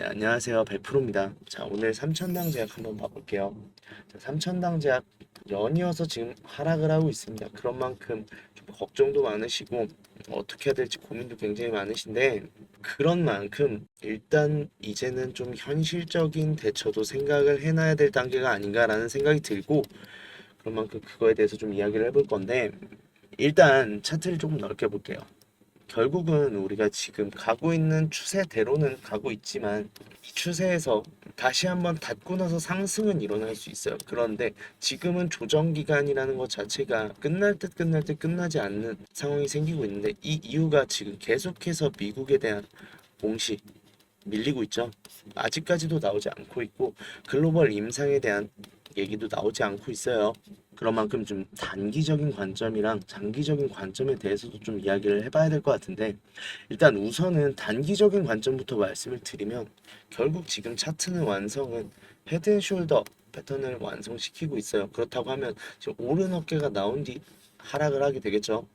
네, 안녕하세요. 100%입니다. 자, 오늘 삼천당 제약 한번 봐볼게요. 자, 삼천당 제약 연이어서 지금 하락을 하고 있습니다. 그런 만큼 좀 걱정도 많으시고 어떻게 해야 될지 고민도 굉장히 많으신데 그런 만큼 일단 이제는 좀 현실적인 대처도 생각을 해놔야 될 단계가 아닌가라는 생각이 들고 그런 만큼 그거에 대해서 좀 이야기를 해볼 건데 일단 차트를 조금 넓게 볼게요. 결국은 우리가 지금 가고 있는 추세대로는 가고 있지만 이 추세에서 다시 한번 닫고 나서 상승은 일어날 수 있어요. 그런데 지금은 조정 기간이라는 것 자체가 끝날 듯 끝날 듯 끝나지 않는 상황이 생기고 있는데 이 이유가 지금 계속해서 미국에 대한 공시 밀리고 있죠. 아직까지도 나오지 않고 있고 글로벌 임상에 대한 얘기도 나오지 않고 있어요. 그런 만큼 좀 단기적인 관점이랑 장기적인 관점에 대해서도 좀 이야기를 해봐야 될 것 같은데 일단 우선은 단기적인 관점부터 말씀을 드리면 결국 지금 차트는 완성은 헤드앤숄더 패턴을 완성시키고 있어요. 그렇다고 하면 지금 오른 어깨가 나온 뒤 하락을 하게 되겠죠.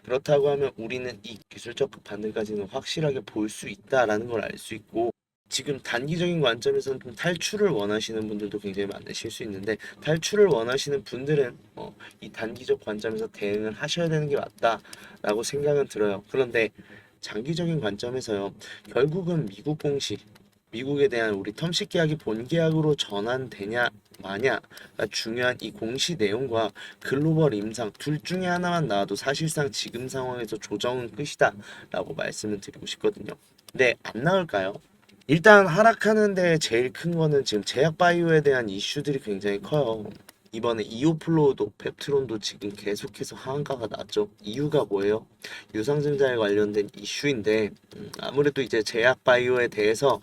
그렇다고 하면 우리는 이 기술적 반등까지는 확실하게 볼 수 있다라는 걸 알 수 있고 지금 단기적인 관점에서는 좀 탈출을 원하시는 분들도 굉장히 많으실 수 있는데 탈출을 원하시는 분들은 이 단기적 관점에서 대응을 하셔야 되는 게 맞다라고 생각은 들어요. 그런데 장기적인 관점에서요. 결국은 미국 공시, 미국에 대한 우리 텀식 계약이 본 계약으로 전환되냐 마냐가 중요한 이 공시 내용과 글로벌 임상 둘 중에 하나만 나와도 사실상 지금 상황에서 조정은 끝이다 라고 말씀을 드리고 싶거든요. 근데 안 나올까요? 일단 하락하는데 제일 큰 거는 지금 제약 바이오에 대한 이슈들이 굉장히 커요. 이번에 이오플로우도 펩트론도 지금 계속해서 하한가가 났죠. 이유가 뭐예요? 유상증자에 관련된 이슈인데 아무래도 이제 제약 바이오에 대해서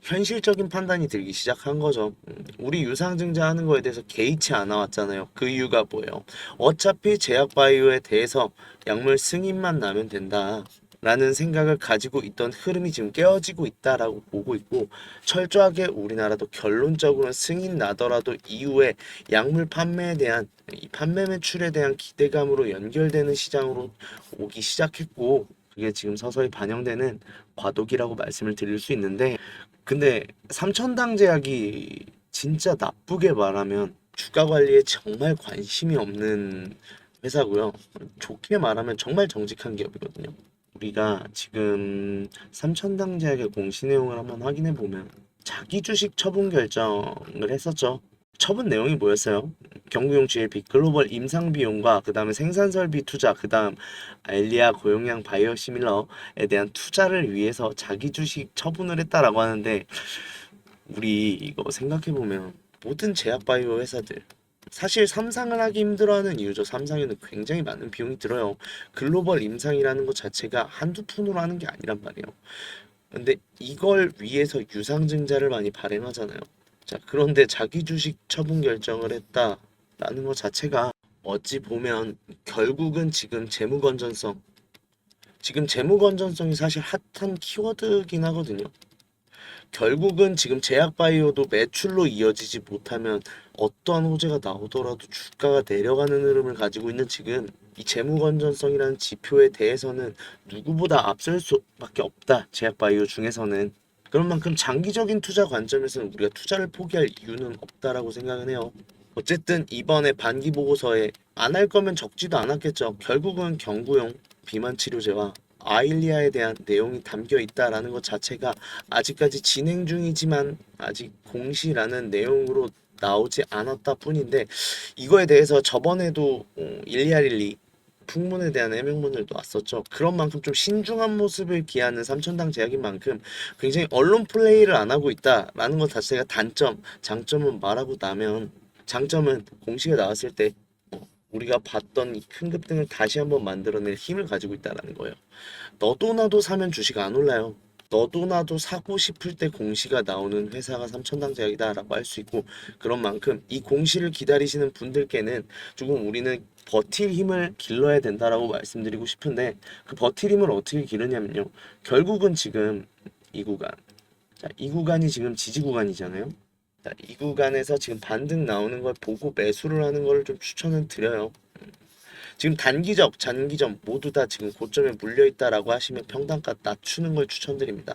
현실적인 판단이 들기 시작한 거죠. 우리 유상증자 하는 거에 대해서 개의치 않아 왔잖아요. 그 이유가 뭐예요? 어차피 제약 바이오에 대해서 약물 승인만 나면 된다. 라는 생각을 가지고 있던 흐름이 지금 깨어지고 있다라고 보고 있고 철저하게 우리나라도 결론적으로 승인 나더라도 이후에 약물 판매에 대한 이 판매 매출에 대한 기대감으로 연결되는 시장으로 오기 시작했고 그게 지금 서서히 반영되는 과도기라고 말씀을 드릴 수 있는데 근데 삼천당 제약이 진짜 나쁘게 말하면 주가 관리에 정말 관심이 없는 회사고요. 좋게 말하면 정말 정직한 기업이거든요. 우리가 지금 삼천당 제약의 공시 내용을 한번 확인해 보면 자기 주식 처분 결정을 했었죠. 처분 내용이 뭐였어요? 경구용 GLP 글로벌 임상 비용과 그다음에 생산 설비 투자, 그다음 알리아 고용량 바이오시밀러에 대한 투자를 위해서 자기 주식 처분을 했다라고 하는데 우리 이거 생각해 보면 모든 제약 바이오 회사들 사실 삼상을 하기 힘들어하는 이유죠. 삼상에는 굉장히 많은 비용이 들어요. 글로벌 임상이라는 것 자체가 한두 푼으로 하는 게 아니란 말이에요. 근데 이걸 위해서 유상증자를 많이 발행하잖아요. 자, 그런데 자기 주식 처분 결정을 했다라는 것 자체가 어찌 보면 결국은 지금 재무 건전성이 사실 핫한 키워드긴 하거든요. 결국은 지금 제약바이오도 매출로 이어지지 못하면 어떠한 호재가 나오더라도 주가가 내려가는 흐름을 가지고 있는 지금 이 재무 건전성이라는 지표에 대해서는 누구보다 앞설 수밖에 없다. 제약바이오 중에서는. 그런 만큼 장기적인 투자 관점에서는 우리가 투자를 포기할 이유는 없다라고 생각은 해요. 어쨌든 이번에 반기 보고서에 안 할 거면 적지도 않았겠죠. 결국은 경구용 비만 치료제와 아일리아에 대한 내용이 담겨 있다라는 것 자체가 아직까지 진행 중이지만 아직 공시라는 내용으로 나오지 않았다 뿐인데 이거에 대해서 저번에도 일리아릴리 풍문에 대한 해명문을 놨었죠. 그런 만큼 좀 신중한 모습을 기하는 삼천당 제약인 만큼 굉장히 언론 플레이를 안 하고 있다라는 것 자체가 단점, 장점은 말하고 나면 장점은 공시가 나왔을 때 우리가 봤던 이 큰 급등을 다시 한번 만들어낼 힘을 가지고 있다는 거예요. 너도 나도 사면 주식 안 올라요. 너도 나도 사고 싶을 때 공시가 나오는 회사가 삼천당 제약이다라고 할 수 있고 그런 만큼 이 공시를 기다리시는 분들께는 조금 우리는 버틸 힘을 길러야 된다라고 말씀드리고 싶은데 그 버틸 힘을 어떻게 기르냐면요. 결국은 지금 이 구간 자, 이 구간이 지금 지지 구간이잖아요. 자, 이 구간에서 지금 반등 나오는 걸 보고 매수를 하는 걸 좀 추천을 드려요. 지금 단기적, 장기적 모두 다 지금 고점에 물려 있다라고 하시면 평단가 낮추는 걸 추천드립니다.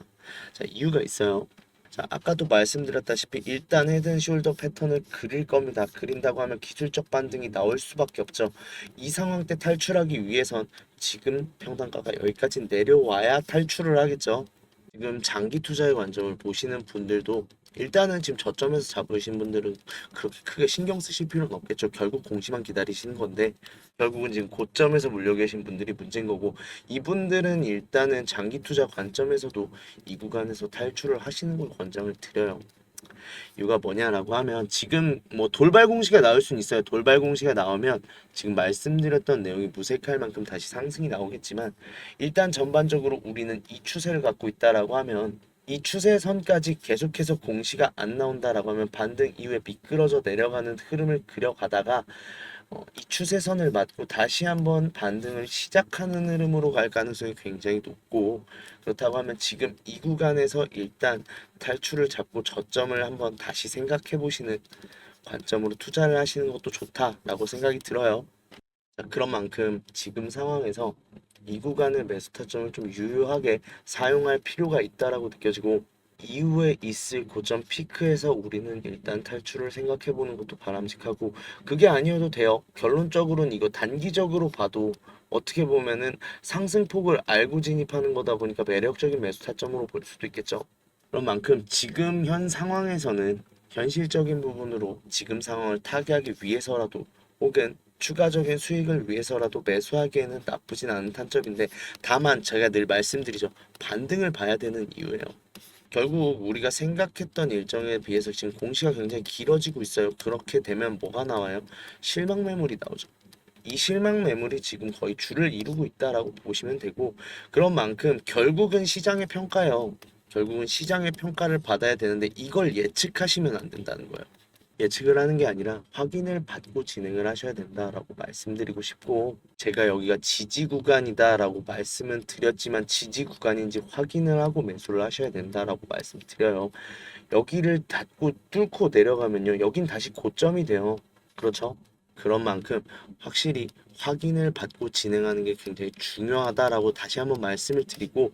자, 이유가 있어요. 자, 아까도 말씀드렸다시피 일단 헤드앤숄더 패턴을 그릴 겁니다. 그린다고 하면 기술적 반등이 나올 수밖에 없죠. 이 상황 때 탈출하기 위해선 지금 평단가가 여기까지 내려와야 탈출을 하겠죠. 지금 장기 투자의 관점을 보시는 분들도 일단은 지금 저점에서 잡으신 분들은 그렇게 크게 신경 쓰실 필요는 없겠죠. 결국 공시만 기다리시는 건데 결국은 지금 고점에서 물려 계신 분들이 문제인 거고, 이분들은 일단은 장기 투자 관점에서도 이 구간에서 탈출을 하시는 걸 권장을 드려요. 이유가 뭐냐라고 하면 지금 뭐 돌발 공시가 나올 수는 있어요. 돌발 공시가 나오면 지금 말씀드렸던 내용이 무색할 만큼 다시 상승이 나오겠지만, 일단 전반적으로 우리는 이 추세를 갖고 있다라고 하면 이 추세선까지 계속해서 공시가 안 나온다라고 하면 반등 이후에 미끄러져 내려가는 흐름을 그려가다가 이 추세선을 맞고 다시 한번 반등을 시작하는 흐름으로 갈 가능성이 굉장히 높고, 그렇다고 하면 지금 이 구간에서 일단 탈출을 잡고 저점을 한번 다시 생각해 보시는 관점으로 투자를 하시는 것도 좋다라고 생각이 들어요. 자, 그런 만큼 지금 상황에서 이 구간의 매수 타점을 좀 유효하게 사용할 필요가 있다라고 느껴지고, 이후에 있을 고점 피크에서 우리는 일단 탈출을 생각해 보는 것도 바람직하고, 그게 아니어도 돼요. 결론적으로는 이거 단기적으로 봐도 어떻게 보면은 상승폭을 알고 진입하는 거다 보니까 매력적인 매수 타점으로 볼 수도 있겠죠. 그런 만큼 지금 현 상황에서는 현실적인 부분으로 지금 상황을 타개하기 위해서라도 혹은 추가적인 수익을 위해서라도 매수하기에는 나쁘진 않은 탄점인데, 다만 제가 늘 말씀드리죠. 반등을 봐야 되는 이유예요. 결국 우리가 생각했던 일정에 비해서 지금 공시가 굉장히 길어지고 있어요. 그렇게 되면 뭐가 나와요? 실망 매물이 나오죠. 이 실망 매물이 지금 거의 줄을 이루고 있다라고 보시면 되고, 그런 만큼 결국은 시장의 평가요. 결국은 시장의 평가를 받아야 되는데 이걸 예측하시면 안 된다는 거예요. 예측을 하는 게 아니라 확인을 받고 진행을 하셔야 된다라고 말씀드리고 싶고, 제가 여기가 지지 구간이다라고 말씀은 드렸지만 지지 구간인지 확인을 하고 매수를 하셔야 된다라고 말씀드려요. 여기를 닫고 뚫고 내려가면요, 여긴 다시 고점이 돼요. 그렇죠? 그런 만큼 확실히 확인을 받고 진행하는 게 굉장히 중요하다라고 다시 한번 말씀을 드리고,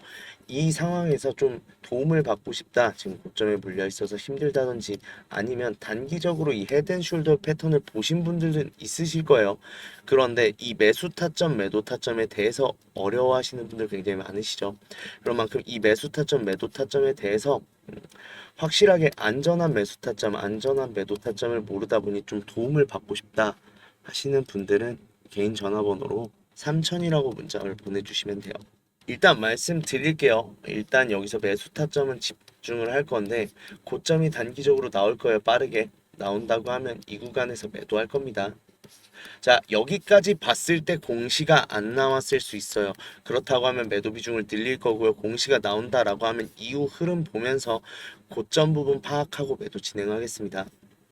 이 상황에서 좀 도움을 받고 싶다, 지금 고점에 물려 있어서 힘들다든지 아니면 단기적으로 이 헤드앤숄더 패턴을 보신 분들은 있으실 거예요. 그런데 이 매수 타점, 매도 타점에 대해서 어려워하시는 분들 굉장히 많으시죠. 그런 만큼 이 매수 타점, 매도 타점에 대해서 확실하게 안전한 매수 타점, 안전한 매도 타점을 모르다 보니 좀 도움을 받고 싶다 하시는 분들은 개인 전화번호로 3000이라고 문자를 보내주시면 돼요. 일단 말씀드릴게요. 일단 여기서 매수 타점은 집중을 할 건데 고점이 단기적으로 나올 거예요. 빠르게 나온다고 하면 이 구간에서 매도할 겁니다. 자, 여기까지 봤을 때 공시가 안 나왔을 수 있어요. 그렇다고 하면 매도 비중을 늘릴 거고요. 공시가 나온다라고 하면 이후 흐름 보면서 고점 부분 파악하고 매도 진행하겠습니다.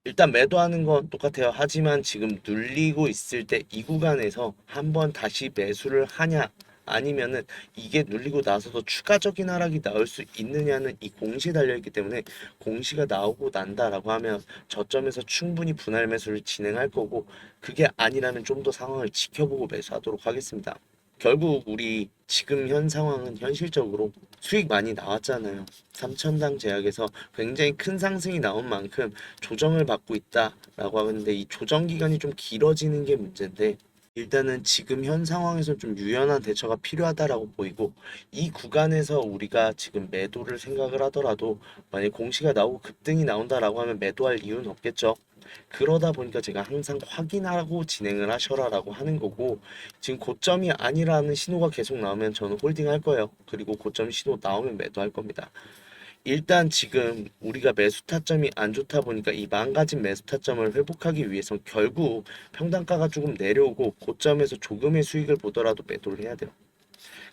일단 매도하는 건 똑같아요. 하지만 지금 눌리고 있을 때 이 구간에서 한번 다시 매수를 하냐, 아니면은 이게 눌리고 나서도 추가적인 하락이 나올 수 있느냐는 이 공시에 달려있기 때문에, 공시가 나오고 난다라고 하면 저점에서 충분히 분할 매수를 진행할 거고, 그게 아니라면 좀 더 상황을 지켜보고 매수하도록 하겠습니다. 결국 우리 지금 현 상황은 현실적으로 수익 많이 나왔잖아요. 3천당 제약에서 굉장히 큰 상승이 나온 만큼 조정을 받고 있다라고 하는데, 이 조정 기간이 좀 길어지는 게 문제인데, 일단은 지금 현 상황에서 좀 유연한 대처가 필요하다라고 보이고, 이 구간에서 우리가 지금 매도를 생각을 하더라도 만약 공시가 나오고 급등이 나온다라고 하면 매도할 이유는 없겠죠. 그러다 보니까 제가 항상 확인하고 진행을 하셔라라고 하는 거고, 지금 고점이 아니라는 신호가 계속 나오면 저는 홀딩 할 거예요. 그리고 고점 신호 나오면 매도할 겁니다. 일단 지금 우리가 매수 타점이 안 좋다 보니까 이 망가진 매수 타점을 회복하기 위해서 결국 평단가가 조금 내려오고 고점에서 조금의 수익을 보더라도 매도를 해야 돼요.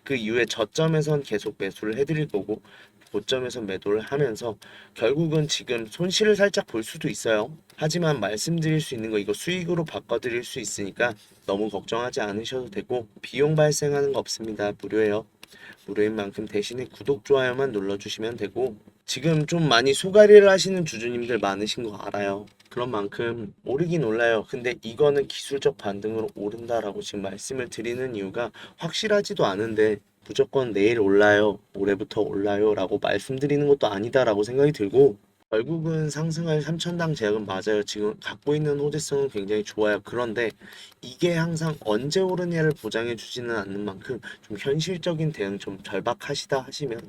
그 이후에 저점에선 계속 매수를 해드릴 거고, 고점에서 매도를 하면서 결국은 지금 손실을 살짝 볼 수도 있어요. 하지만 말씀드릴 수 있는 거, 이거 수익으로 바꿔드릴 수 있으니까 너무 걱정하지 않으셔도 되고, 비용 발생하는 거 없습니다. 무료예요. 무료인 만큼 대신에 구독, 좋아요만 눌러주시면 되고, 지금 좀 많이 소가리를 하시는 주주님들 많으신 거 알아요. 그런 만큼 오르긴 올라요. 근데 이거는 기술적 반등으로 오른다라고 지금 말씀을 드리는 이유가, 확실하지도 않은데 무조건 내일 올라요, 올해부터 올라요 라고 말씀드리는 것도 아니다라고 생각이 들고, 결국은 상승할 3천당 제약은 맞아요. 지금 갖고 있는 호재성은 굉장히 좋아요. 그런데 이게 항상 언제 오르냐를 보장해 주지는 않는 만큼 좀 현실적인 대응 좀 절박하시다 하시면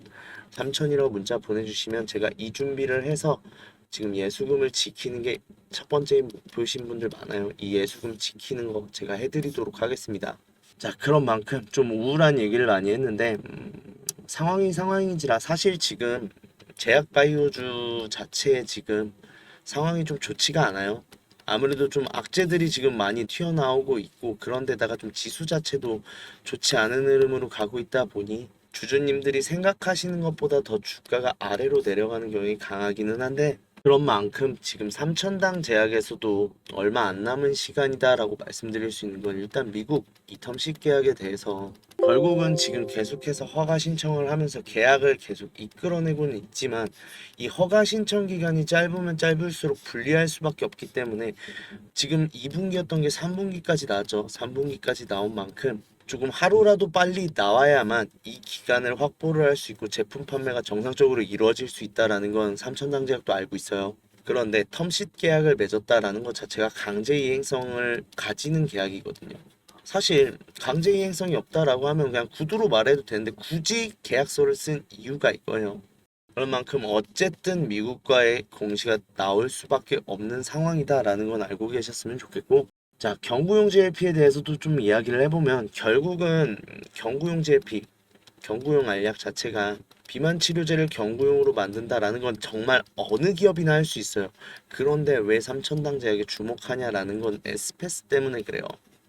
3천이라고 문자 보내주시면 제가 이 준비를 해서, 지금 예수금을 지키는 게 첫 번째 목표신 분들 많아요. 이 예수금 지키는 거 제가 해드리도록 하겠습니다. 자, 그런 만큼 좀 우울한 얘기를 많이 했는데, 상황이 상황인지라 사실 지금 제약바이오주 자체에 지금 상황이 좀 좋지가 않아요. 아무래도 좀 악재들이 지금 많이 튀어나오고 있고, 그런데다가 좀 지수 자체도 좋지 않은 흐름으로 가고 있다 보니 주주님들이 생각하시는 것보다 더 주가가 아래로 내려가는 경향이 강하기는 한데, 그런 만큼 지금 3천당 제약에서도 얼마 안 남은 시간이다라고 말씀드릴 수 있는 건, 일단 미국 이 텀식 계약에 대해서 결국은 지금 계속해서 허가 신청을 하면서 계약을 계속 이끌어내고는 있지만, 이 허가 신청 기간이 짧으면 짧을수록 불리할 수밖에 없기 때문에 지금 2분기였던 게 3분기까지 나죠. 3분기까지 나온 만큼 조금 하루라도 빨리 나와야만 이 기간을 확보를 할 수 있고 제품 판매가 정상적으로 이루어질 수 있다라는 건 삼천당제약도 알고 있어요. 그런데 텀쉿 계약을 맺었다라는 것 자체가 강제 이행성을 가지는 계약이거든요. 사실 강제 이행성이 없다라고 하면 그냥 구두로 말해도 되는데, 굳이 계약서를 쓴 이유가 이거예요. 그런 만큼 어쨌든 미국과의 공시가 나올 수밖에 없는 상황이다라는 건 알고 계셨으면 좋겠고, 자, 경구용 GLP에 대해서도 좀 이야기를 해보면, 결국은 경구용 GLP, 경구용 알약 자체가 비만 치료제를 경구용으로 만든다라는 건 정말 어느 기업이나 할 수 있어요. 그런데 왜 삼천당 제약에 주목하냐라는 건 에스페스 때문에 그래요.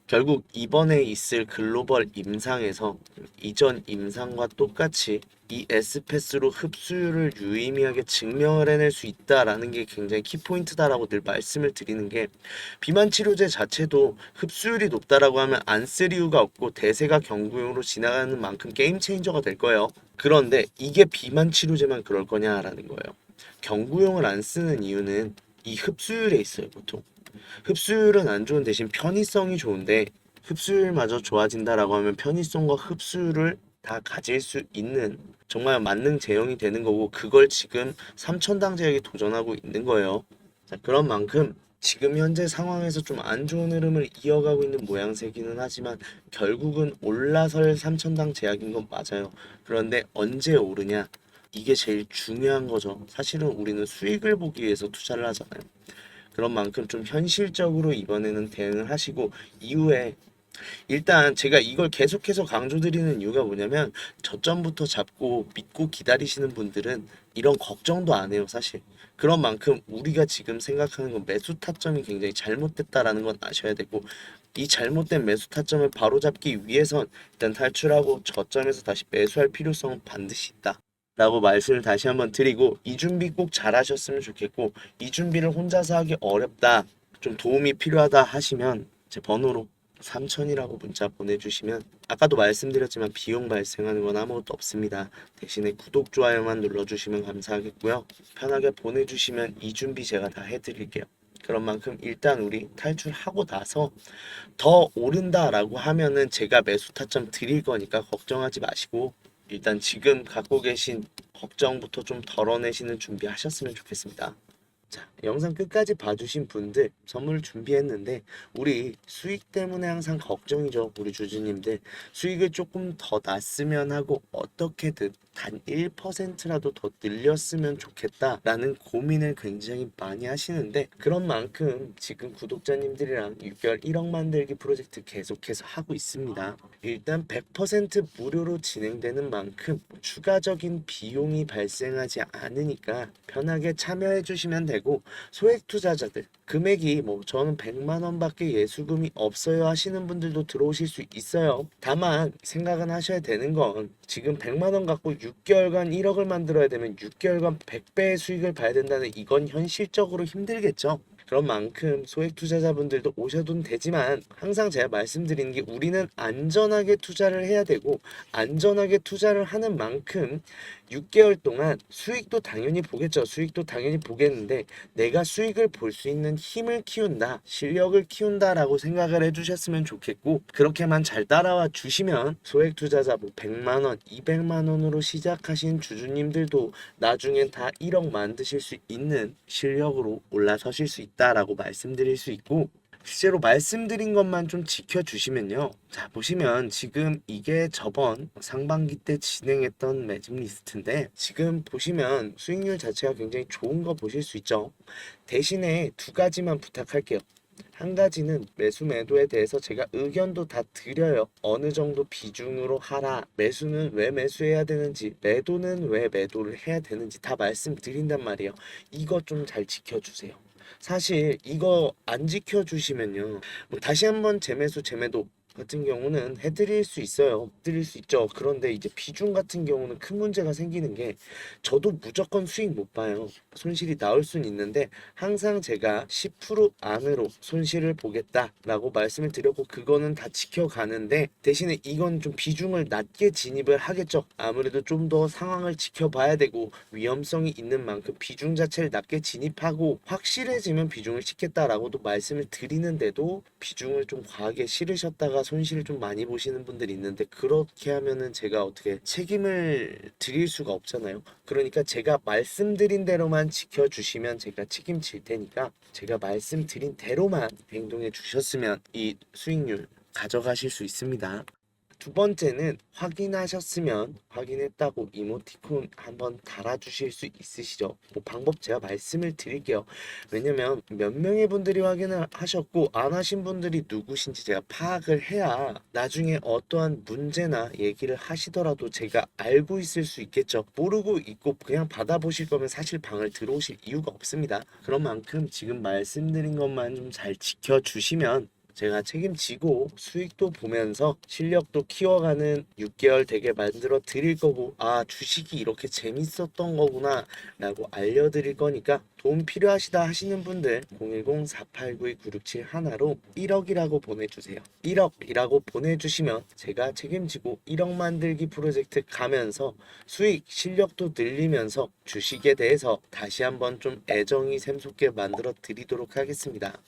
결국 이번에 있을 글로벌 임상에서 이전 임상과 똑같이 이 S패스로 흡수율을 유의미하게 증명을 해낼 수 있다라는 게 굉장히 키포인트다라고 늘 말씀을 드리는 게, 비만 치료제 자체도 흡수율이 높다라고 하면 안 쓸 이유가 없고 대세가 경구용으로 지나가는 만큼 게임 체인저가 될 거예요. 그런데 이게 비만 치료제만 그럴 거냐라는 거예요. 경구용을 안 쓰는 이유는 이 흡수율에 있어요, 보통. 흡수율은 안 좋은 대신 편의성이 좋은데, 흡수율마저 좋아진다라고 하면 편의성과 흡수율을 다 가질 수 있는 정말 만능 제형이 되는 거고, 그걸 지금 삼천당 제약이 도전하고 있는 거예요. 자, 그런 만큼 지금 현재 상황에서 좀 안 좋은 흐름을 이어가고 있는 모양새기는 하지만 결국은 올라설 삼천당 제약인 건 맞아요. 그런데 언제 오르냐? 이게 제일 중요한 거죠. 사실은 우리는 수익을 보기 위해서 투자를 하잖아요. 그런 만큼 좀 현실적으로 이번에는 대응을 하시고, 이후에 일단 제가 이걸 계속해서 강조드리는 이유가 뭐냐면, 저점부터 잡고 믿고 기다리시는 분들은 이런 걱정도 안 해요, 사실. 그런 만큼 우리가 지금 생각하는 건 매수 타점이 굉장히 잘못됐다라는 건 아셔야 되고, 이 잘못된 매수 타점을 바로잡기 위해선 일단 탈출하고 저점에서 다시 매수할 필요성은 반드시 있다 라고 말씀을 다시 한번 드리고, 이 준비 꼭 잘하셨으면 좋겠고, 이 준비를 혼자서 하기 어렵다, 좀 도움이 필요하다 하시면 제 번호로 3천이라고 문자 보내주시면, 아까도 말씀드렸지만 비용 발생하는 건 아무것도 없습니다. 대신에 구독, 좋아요만 눌러주시면 감사하겠고요. 편하게 보내주시면 이 준비 제가 다 해드릴게요. 그런 만큼 일단 우리 탈출하고 나서 더 오른다라고 하면은 제가 매수 타점 드릴 거니까 걱정하지 마시고, 일단 지금 갖고 계신 걱정부터 좀 덜어내시는 준비 하셨으면 좋겠습니다. 자, 영상 끝까지 봐주신 분들 선물 준비했는데, 우리 수익 때문에 항상 걱정이죠. 우리 주주님들 수익을 조금 더 났으면 하고, 어떻게든 단 1%라도 더 늘렸으면 좋겠다라는 고민을 굉장히 많이 하시는데, 그런 만큼 지금 구독자님들이랑 6개월 1억 만들기 프로젝트 계속해서 하고 있습니다. 일단 100% 무료로 진행되는 만큼 추가적인 비용이 발생하지 않으니까 편하게 참여해 주시면 되고, 소액 투자자들 금액이 뭐 저는 100만 원밖에 예수금이 없어요 하시는 분들도 들어오실 수 있어요. 다만 생각은 하셔야 되는 건, 지금 100만 원 갖고 6개월간 1억을 만들어야 되면 6개월간 100배의 수익을 봐야 된다는, 이건 현실적으로 힘들겠죠. 그런 만큼 소액 투자자분들도 오셔도 되지만 항상 제가 말씀드리는 게 우리는 안전하게 투자를 해야 되고 안전하게 투자를 하는 만큼 6개월 동안 수익도 당연히 보겠죠. 수익도 당연히 보겠는데 내가 수익을 볼 수 있는 힘을 키운다, 실력을 키운다라고 생각을 해주셨으면 좋겠고 그렇게만 잘 따라와 주시면 소액 투자자 뭐 100만 원, 200만 원으로 시작하신 주주님들도 나중엔 다 1억 만드실 수 있는 실력으로 올라서실 수 있다라고 말씀드릴 수 있고 실제로 말씀드린 것만 좀 지켜주시면요. 자, 보시면 지금 이게 저번 상반기 때 진행했던 매집 리스트인데 지금 보시면 수익률 자체가 굉장히 좋은 거 보실 수 있죠. 대신에 두 가지만 부탁할게요. 한 가지는 매수 매도에 대해서 제가 의견도 다 드려요. 어느 정도 비중으로 하라. 매수는 왜 매수해야 되는지, 매도는 왜 매도를 해야 되는지 다 말씀드린단 말이에요. 이거 좀 잘 지켜주세요. 사실 이거 안 지켜주시면요. 뭐 다시 한번 재매수 재매도 같은 경우는 해드릴 수 있어요. 해드릴 수 있죠. 그런데 이제 비중 같은 경우는 큰 문제가 생기는 게 저도 무조건 수익 못 봐요. 손실이 나올 수는 있는데 항상 제가 10% 안으로 손실을 보겠다라고 말씀을 드렸고 그거는 다 지켜가는데 대신에 이건 좀 비중을 낮게 진입을 하겠죠. 아무래도 좀 더 상황을 지켜봐야 되고 위험성이 있는 만큼 비중 자체를 낮게 진입하고 확실해지면 비중을 싣겠다라고도 말씀을 드리는데도 비중을 좀 과하게 실으셨다가 손실을 좀 많이 보시는 분들이 있는데 그렇게 하면은 제가 어떻게 책임을 드릴 수가 없잖아요. 그러니까 제가 말씀드린 대로만 지켜주시면 제가 책임질 테니까 제가 말씀드린 대로만 행동해 주셨으면 이 수익률 가져가실 수 있습니다. 두 번째는 확인하셨으면 확인했다고 이모티콘 한번 달아주실 수 있으시죠? 뭐 방법 제가 말씀을 드릴게요. 왜냐면 몇 명의 분들이 확인을 하셨고 안 하신 분들이 누구신지 제가 파악을 해야 나중에 어떠한 문제나 얘기를 하시더라도 제가 알고 있을 수 있겠죠. 모르고 있고 그냥 받아보실 거면 사실 방을 들어오실 이유가 없습니다. 그런 만큼 지금 말씀드린 것만 좀 잘 지켜주시면 제가 책임지고 수익도 보면서 실력도 키워가는 6개월 되게 만들어 드릴 거고 아 주식이 이렇게 재밌었던 거구나 라고 알려드릴 거니까 도움 필요하시다 하시는 분들 010-4892-9671로 1억이라고 보내주세요. 1억이라고 보내주시면 제가 책임지고 1억 만들기 프로젝트 가면서 수익 실력도 늘리면서 주식에 대해서 다시 한번 좀 애정이 샘솟게 만들어 드리도록 하겠습니다.